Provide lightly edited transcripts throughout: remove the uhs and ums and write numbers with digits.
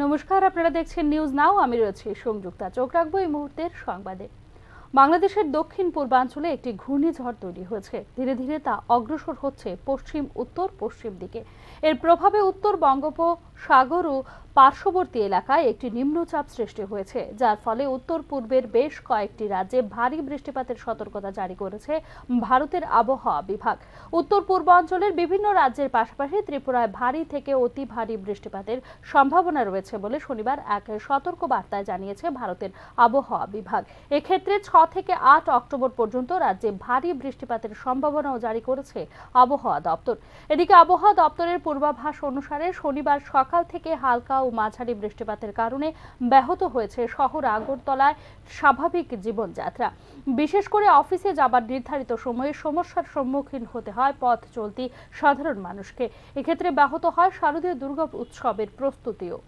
নমস্কার, আপনারা দেখছেন নিউজ নাও। আমি রয়েছি সংযুক্তা। চোখ রাখবো এই মুহূর্তের সংবাদে। বাংলাদেশের দক্ষিণ পূর্বাঞ্চলে একটি ঘূর্ণিঝড় তৈরি হয়েছে। ধীরে ধীরে তা অগ্রসর হচ্ছে পশ্চিম উত্তর পশ্চিম দিকে। এর প্রভাবে উত্তর বঙ্গোপসাগর ও পার্শ্ববর্তী এলাকায় একটি নিম্নচাপ সৃষ্টি হয়েছে, যার ফলে উত্তর পূর্বের বেশ কয়েকটি রাজ্যে ভারী বৃষ্টিপাতের সতর্কতা জারি করেছে ভারতের আবহাওয়া বিভাগ। উত্তর পূর্বাঞ্চলের বিভিন্ন রাজ্যের পাশাপাশি ত্রিপুরায় ভারী থেকে অতি ভারী বৃষ্টিপাতের সম্ভাবনা রয়েছে বলে শনিবার এক সতর্ক বার্তায় জানিয়েছে ভারতের আবহাওয়া বিভাগ। এক্ষেত্রে 6 থেকে 8 অক্টোবর পর্যন্ত রাজ্যে ভারী বৃষ্টিপাতের সম্ভাবনাও জারি করেছে আবহাওয়া দপ্তর। এদিকে আবহাওয়া দপ্তরের পূর্বাভাস অনুসারে শনিবার সকাল থেকে হালকা ও মাঝারি বৃষ্টিপাতের কারণে ব্যাহত হয়েছে শহর আগরতলায় স্বাভাবিক জীবনযাত্রা। বিশেষ করে অফিসে যাবার নির্ধারিত সময়ে সমস্যার সম্মুখীন হতে হয় পথ চলতি সাধারণ মানুষকে। এক্ষেত্রে ব্যাহত হয় শারদীয় দুর্গা উৎসবের প্রস্তুতিও।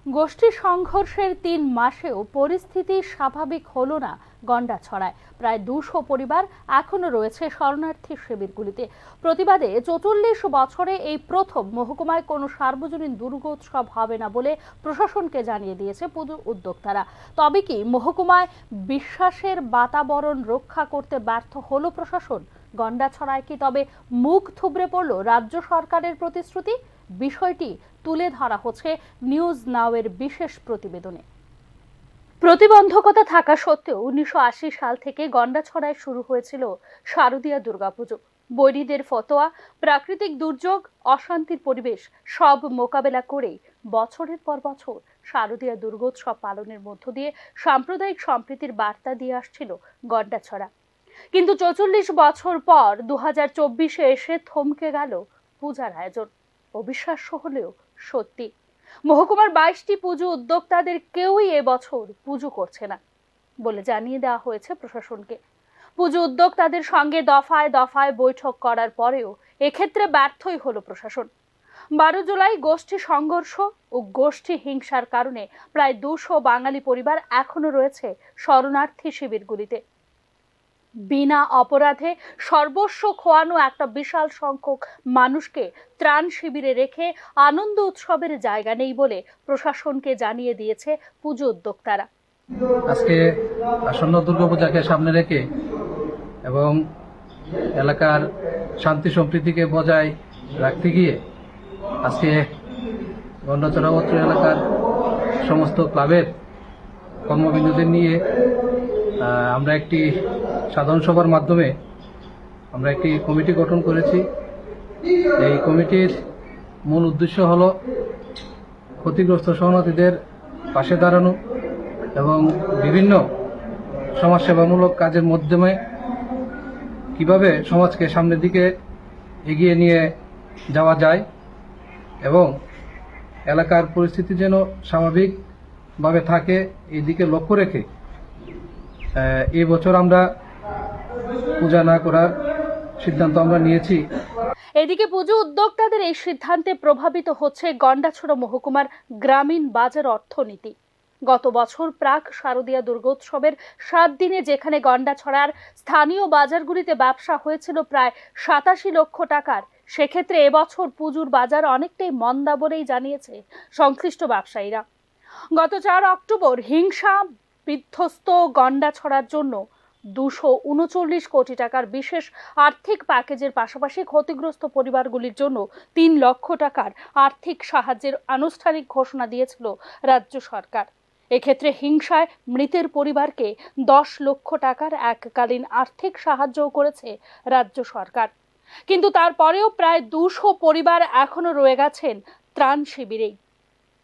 গোষ্ঠী সংঘর্ষের 3 মাসেও পরিস্থিতি স্বাভাবিক হলো না গন্ডাছড়ায়। প্রায় 200 পরিবার এখনো রয়েছে শরণার্থী শিবিরগুলিতে। প্রতিবাদে 44 বছরে এই প্রথম মহকুমায় কোনো সার্বজনীন দুর্গোৎসব হবে না বলে প্রশাসনকে জানিয়ে দিয়েছে পুজো উদ্যোক্তারা। তবে কি মহকুমায় বিশ্বাসের বাতাবরণ রক্ষা করতে ব্যর্থ হলো প্রশাসন? গন্ডাছড়ায় কি তবে মুখ থুবড়ে পড়ল রাজ্য সরকারের প্রতিশ্রুতি? বিষয়টি তুলে ধরা হচ্ছে নিউজ নাও এর বিশেষ প্রতিবেদনে। প্রতিবন্ধকতা থাকা সত্ত্বেও 1980 সাল থেকে গন্ডাছড়ায় শুরু হয়েছিল শারদীয়া দুর্গাপুজো। বৈরীদের ফতোয়া, প্রাকৃতিক দুর্যোগ, অশান্তির পরিবেশ সব মোকাবেলা করেই বছরের পর বছর শারদীয়া দুর্গোৎসব পালনের মধ্য দিয়ে সাম্প্রদায়িক সম্প্রীতির বার্তা দিয়ে আসছিল গন্ডাছড়া। কিন্তু 44 বছর পর 2024-এ এসে থমকে গেল পূজার আয়োজন। অবিশ্বাস্য হলেও সত্যি, মহকুমার 22টি পুজো উদ্যোক্তাদের কেউই এবছর পুজো করছে না বলে জানিয়ে দেওয়া হয়েছে প্রশাসনকে। পুজো উদ্যোক্তাদের সঙ্গে দফায় দফায় বৈঠক করার পরেও এক্ষেত্রে ব্যর্থই হলো প্রশাসন। 12 জুলাই গোষ্ঠী সংঘর্ষ ও গোষ্ঠী হিংসার কারণে প্রায় 200 বাঙালি পরিবার এখনো রয়েছে শরণার্থী শিবিরগুলিতে। বিনা অপরাধে সর্বস্ব খোয়ানো একটা বিশাল সংখ্যক মানুষকে ত্রাণ শিবিরে রেখে আনন্দ উৎসবের জায়গা নেই বলে প্রশাসনকে জানিয়ে দিয়েছে পুজো উদ্যোক্তারা। আজকে আসন্ন দুর্গাপূজাকে সামনে রেখে এবং এলাকার শান্তি সম্প্রীতিকে বজায় রাখতে গিয়ে আজকে গন্ডাছড়া অত্র এলাকার সমস্ত ক্লাবের কর্মবিন্দুদের নিয়ে আমরা একটি সাধারণ সভার মাধ্যমে আমরা একটি কমিটি গঠন করেছি। এই কমিটির মূল উদ্দেশ্য হল ক্ষতিগ্রস্ত শরণার্থীদের পাশে দাঁড়ানো এবং বিভিন্ন সমাজসেবামূলক কাজের মাধ্যমে কিভাবে সমাজকে সামনের দিকে এগিয়ে নিয়ে যাওয়া যায় এবং এলাকার পরিস্থিতি যেন স্বাভাবিকভাবে থাকে এই দিকে লক্ষ্য রেখে এই বছর আমরা পূজা না করার সিদ্ধান্ত আমরা নিয়েছি। এদিকে পুজো উদ্যোক্তাদের এই সিদ্ধান্তে প্রভাবিত হচ্ছে গন্ডাছড়া মহকুমার গ্রামীণ বাজার অর্থনীতি। গত বছর প্রাক শারদীয়া দুর্গোৎসবের 7 দিনে যেখানে গন্ডাছড়ার স্থানীয় বাজারগুলিতে ব্যবসা হয়েছিল প্রায় 87 লক্ষ টাকার, সেক্ষেত্রে এবছর পুজোর বাজার অনেকটাই মন্দা বলেই জানিয়েছে সংশ্লিষ্ট ব্যবসায়ীরা। গত 4 অক্টোবর হিংসা বিধ্বস্ত গন্ডাছড়ার জন্য 239 কোটি টাকার বিশেষ আর্থিক প্যাকেজের পাশাপাশি ক্ষতিগ্রস্ত পরিবারগুলির জন্য 3 লক্ষ টাকার আর্থিক সাহায্যের আনুষ্ঠানিক ঘোষণা দিয়েছিল রাজ্য সরকার। এক্ষেত্রে হিংসায় মৃতের পরিবারকে 10 লক্ষ টাকার এককালীন আর্থিক সাহায্যও করেছে রাজ্য সরকার। কিন্তু তারপরেও প্রায় 200 পরিবার এখনো রয়ে গেছেন ত্রাণ শিবিরেই।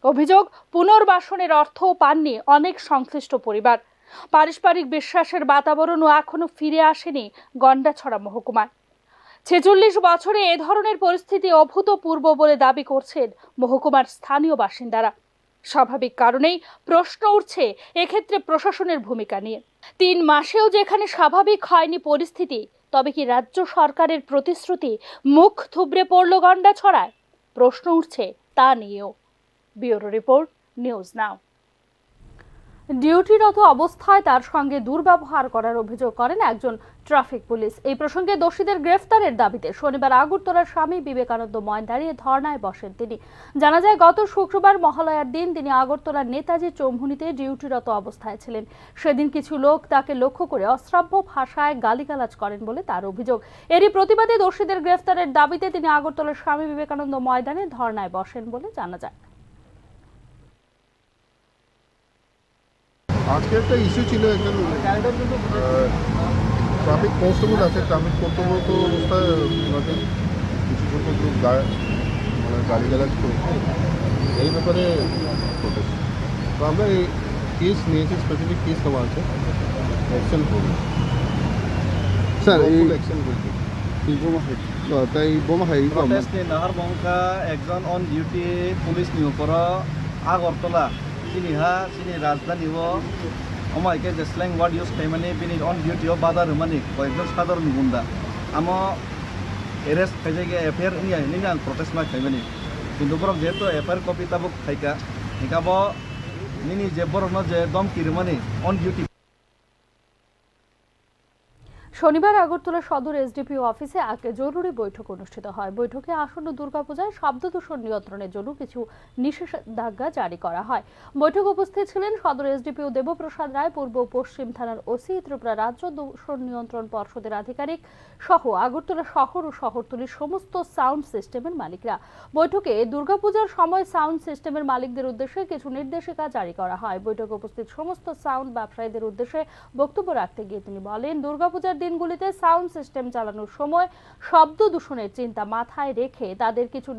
অভিযোগ, পুনর্বাসনের অর্থও পাননি অনেক সংশ্লিষ্ট পরিবার। পারস্পরিক বিশ্বাসের বাতাবরণও এখনো ফিরে আসেনি গন্ডাছড়া মহকুমায়। 46 বছরে এ ধরনের পরিস্থিতি অভূতপূর্ব বলে দাবি করছেন মহকুমার স্থানীয় বাসিন্দারা। স্বাভাবিক কারণেই প্রশ্ন উঠছে এক্ষেত্রে প্রশাসনের ভূমিকা নিয়ে। 3 মাসেও যেখানে স্বাভাবিক হয়নি পরিস্থিতি, তবে কি রাজ্য সরকারের প্রতিশ্রুতি মুখ থুবড়ে পড়ল গন্ডাছড়ায়? প্রশ্ন উঠছে তা নিয়েও। Bureau report, news now. ডিউটিরত অবস্থায় তার সঙ্গে দুর্ব্যবহার করার অভিযোগ করেন একজন ট্রাফিক পুলিশ। এই প্রসঙ্গে দোষীদের গ্রেফতারের দাবিতে শনিবার আগরতলার স্বামী বিবেকানন্দ ময়দানে ধর্নায় বসেন তিনি। জানা যায়, গত শুক্রবার মহালয়ার দিন তিনি আগরতলার নেতাজি চৌমুহনীতে ডিউটিরত অবস্থায় ছিলেন। সেদিন কিছু লোক তাকে লক্ষ্য করে অশ্রাব্য ভাষায় গালিগালাজ করেন বলে তার অভিযোগ। এরই প্রতিবাদে দোষীদের গ্রেফতারের দাবিতে তিনি আগরতলার স্বামী বিবেকানন্দ ময়দানে ধর্নায় বসেন বলে জানা যায়। আজকে একটা ইস্যু ছিল, একজন ট্রাফিক কনস্টেবল আছে, ট্রাফিক কর্তব্যরত অবস্থায় ওনাকে কিছু সংখ্যক লোক গালিগালাজ করেছে। এই ব্যাপারে প্রোটেস্ট, তো আমরা এই কেস নিয়েছি, স্পেসিফিক কেস নেওয়া আছে, অ্যাকশন করবো স্যার। এই অ্যাকশন করবো তাই বোমা হাই নাহারবংশা একজন অন ডিউটি পুলিশ নিয়োগৰ আগরতলা চিনিহা চিনি রাজধানী অমাইকে যে স্ল্যাং ওয়ার্ড ইউজ খাইমানি বিনি অন ডিউটি বাজার হমানি কয়েকজন সাধারণ গুন্ডা আমো এরেস্ট খাইজাগে এফআইআর নিয়ে আং প্রটেস্ট মা খাইমানি কিন্তু বরং যেহেতু এফআইআর কপি তাবুক খাইকা নিকাব নিনি যে বরং যে দম কিরমানি অন ডিউটি। শনিবার আগরতলা সদর এসডিপিও অফিসে এক জরুরি বৈঠক অনুষ্ঠিত হয়। বৈঠকে আসন্ন দুর্গাপূজায় শব্দ দূষণ নিয়ন্ত্রণের জন্য কিছু নিষেধাজ্ঞা জারি করা হয়। বৈঠকে উপস্থিত ছিলেন সদর এসডিপিও দেবপ্রসাদ রায়, পূর্ব পশ্চিম থানার ওসি, ত্রিপুরা রাজ্য দূষণ নিয়ন্ত্রণ পর্ষদের আধিকারিক সহ আগরতলা শহর ও শহরতলির সমস্ত সাউন্ড সিস্টেমের মালিকরা। বৈঠকে দুর্গাপূজার সময় সাউন্ড সিস্টেমের মালিকদের উদ্দেশ্যে কিছু নির্দেশিকা জারি করা হয়। বৈঠকে উপস্থিত সমস্ত সাউন্ড ব্যবসায়ীদের উদ্দেশ্যে বক্তব্য রাখতে গিয়ে তিনি বলেন, দুর্গাপূজার দিনগুলিতে সাউন্ড সিস্টেম চালানোর সময় শব্দ দূষণের চিন্তা মাথায় রেখে তাদের কিছু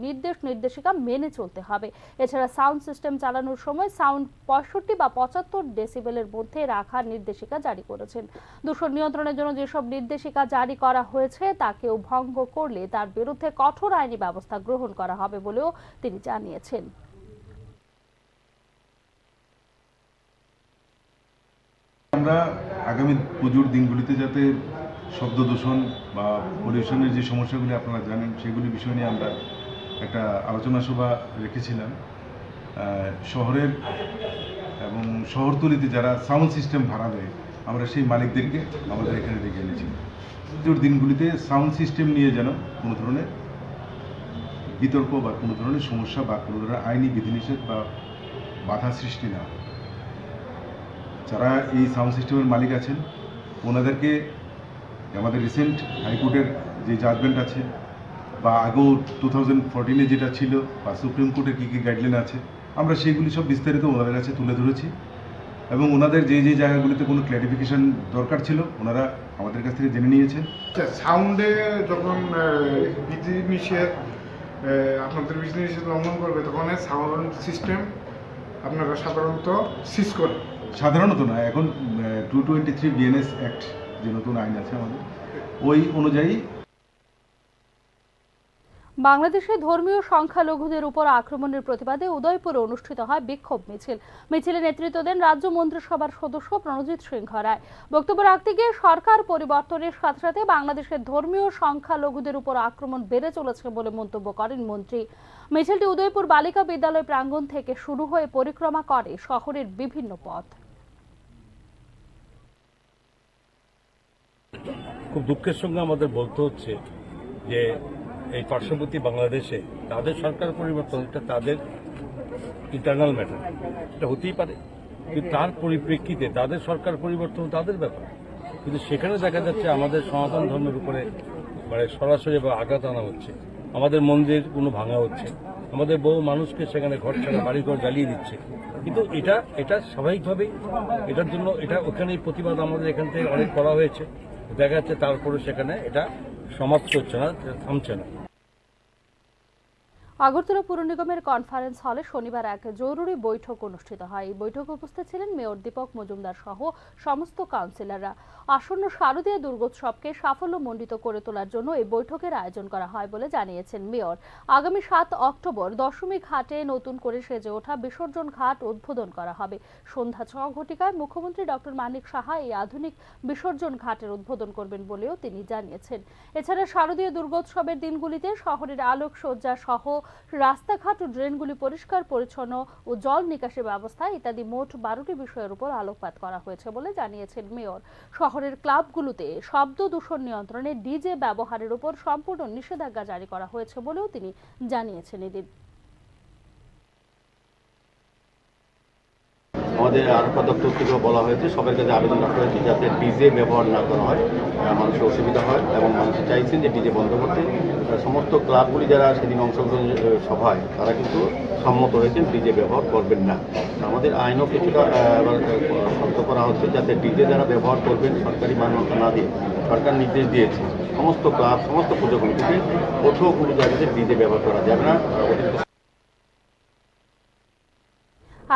নির্দেশিকা মেনে চলতে হবে। এছাড়া সাউন্ড সিস্টেম চালানোর সময় সাউন্ড 65 বা 75 ডেসিবেলের মধ্যে রাখার নির্দেশিকা জারি করেছেন। দূষণ নিয়ন্ত্রণের জন্য যেসব নির্দেশিকা জারি করা হয়েছে তা কেউ ভঙ্গ করলে তার বিরুদ্ধে কঠোর আইনি ব্যবস্থা গ্রহণ করা হবে বলেও তিনি জানিয়েছেন। আমরা আগামী পুজোর দিনগুলিতে যাতে শব্দ দূষণ বা পলিউশনের যে সমস্যাগুলি আপনারা জানেন সেগুলি বিষয় নিয়ে আমরা একটা আলোচনা সভা রেখেছিলাম। শহরের এবং শহরতলিতে যারা সাউন্ড সিস্টেম ভাড়া দেয় আমরা সেই মালিকদেরকে আমাদের এখানে ডেকে এনেছি। পুজোর দিনগুলিতে সাউন্ড সিস্টেম নিয়ে যেন কোনো ধরনের বিতর্ক বা কোনো ধরনের সমস্যা বা কোনো ধরনের আইনি বিধিনিষেধ বা বাধা সৃষ্টি না হয়। যারা এই সাউন্ড সিস্টেমের মালিক আছেন ওনাদেরকে আমাদের রিসেন্ট হাইকোর্টের যে জাজমেন্ট আছে বা আগেও 2014-এ যেটা ছিল বা সুপ্রিম কোর্টের কী কী গাইডলাইন আছে আমরা সেইগুলি সব বিস্তারিত ওনাদের কাছে তুলে ধরেছি এবং ওনাদের যে যে জায়গাগুলিতে কোনো ক্ল্যারিফিকেশন দরকার ছিল ওনারা আমাদের কাছ থেকে জেনে নিয়েছেন। সাউন্ডে যখন বিধিনিষেধ আপনাদের বিধিনিষেধ লঙ্ঘন করবে তখন সাউন্ড সিস্টেম আপনারা সাধারণত সিজ করেন? সাধারণত না, এখন 223 বিএনএস অ্যাক্ট যে নতুন আইন আছে আমাদের ওই অনুযায়ী বাংলাদেশে ধর্মীয় সংখ্যালঘুদের উপর আক্রমণের প্রতিবাদে উদয়পুরে অনুষ্ঠিত হয় বিক্ষোভ মিছিল। মিছিলে নেতৃত্ব দেন রাজ্য মন্ত্রিসভার সদস্য প্রণজিৎ সিংহ রায়। বক্তব্য রাখতে গিয়ে সরকার পরিবর্তনের সাথে সাথে বাংলাদেশের ধর্মীয় সংখ্যালঘুদের উপর আক্রমণ বেড়ে চলেছে বলে মন্তব্য করেন মন্ত্রী। মিছিলটি উদয়পুর বালিকা বিদ্যালয় প্রাঙ্গণ থেকে শুরু হয়ে পরিক্রমা করে শহরের বিভিন্ন পথ। খুব দুঃখের সঙ্গে আমাদের বলতে হচ্ছে যে এই পার্শ্ববর্তী বাংলাদেশে তাদের সরকার পরিবর্তন এটা তাদের ইন্টারনাল ম্যাটার, এটা হতেই পারে, কিন্তু তার পরিপ্রেক্ষিতে তাদের সরকার পরিবর্তন তাদের ব্যাপার। কিন্তু সেখানে দেখা যাচ্ছে আমাদের সনাতন ধর্মের উপরে মানে সরাসরি বা আঘাত আনা হচ্ছে, আমাদের মন্দির কোনো ভাঙা হচ্ছে, আমাদের বহু মানুষকে সেখানে ঘর ছাড়া বাড়িঘর জ্বালিয়ে দিচ্ছে। কিন্তু এটা স্বাভাবিকভাবেই এটার জন্য এটা ওখানেই প্রতিবাদ আমাদের এখান থেকে অনেক করা হয়েছে, দেখা যাচ্ছে তারপরে সেখানে এটা সমাপ্ত হচ্ছে না, থামছে না। আগরতলা পুর নিগমের কনফারেন্স হলে শনিবার এক জরুরি বৈঠক অনুষ্ঠিত হয়। এই বৈঠকে উপস্থিত ছিলেন মেয়র দীপক মজুমদার সহ সমস্ত কাউন্সিলররা। আসন্ন শারদীয় দুর্গোৎসবকে সাফল্যমণ্ডিত করে তোলার জন্য এই বৈঠকের আয়োজন করা হয় বলে জানিয়েছেন মেয়র। আগামী 7 অক্টোবর দশমী ঘাটে নতুন করে সেজে ওঠা বিসর্জন ঘাট উদ্বোধন করা হবে। সন্ধ্যা 6 ঘটিকায় মুখ্যমন্ত্রী ডক্টর মানিক সাহা এই আধুনিক বিসর্জন ঘাটের উদ্বোধন করবেন বলেও তিনি জানিয়েছেন। এছাড়া শারদীয় দুর্গোৎসবের দিনগুলিতে শহরের আলোকসজ্জা সহ রাস্তাঘাট ও ড্রেনগুলি পরিষ্কার পরিচ্ছন্ন ও জল নিকাশি ব্যবস্থা ইত্যাদি মোট 12টি বিষয়ের উপর আলোকপাত করা হয়েছে বলে জানিয়েছেন মেয়র। শহরের ক্লাবগুলোতে শব্দ দূষণ নিয়ন্ত্রণে ডিজে ব্যবহারের উপর সম্পূর্ণ নিষেধাজ্ঞা জারি করা হয়েছে বলেও তিনি জানিয়েছেন। এদিন আমাদের আরক্ষা দপ্তর থেকেও বলা হয়েছে, সবার কাছে আবেদন রাখা হয়েছে যাতে ডিজে ব্যবহার না করা হয়, মানুষের অসুবিধা হয় এবং মানুষের চাইছেন যে ডিজে বন্ধ করতে। সমস্ত ক্লাবগুলি যারা সেদিন অংশগ্রহণ সভায় তারা কিন্তু সম্মত হয়েছেন ডিজে ব্যবহার করবেন না। আমাদের আইনও কিছুটা এবার শক্ত করা হচ্ছে যাতে ডিজে যারা ব্যবহার করবেন সরকারি মান্যতা না দিয়ে, সরকার নির্দেশ দিয়েছে সমস্ত ক্লাব সমস্ত পুজো কমিটিতে কোথাও কোনো জায়গাতে ডিজে ব্যবহার করা যাবে না।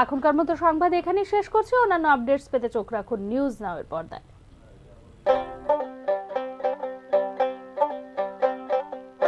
এখনকার মতো সংবাদ এখানেই শেষ করছি। অন্যান্য আপডেটস পেতে চোখ রাখুন নিউজ নাও এর পর্দায়।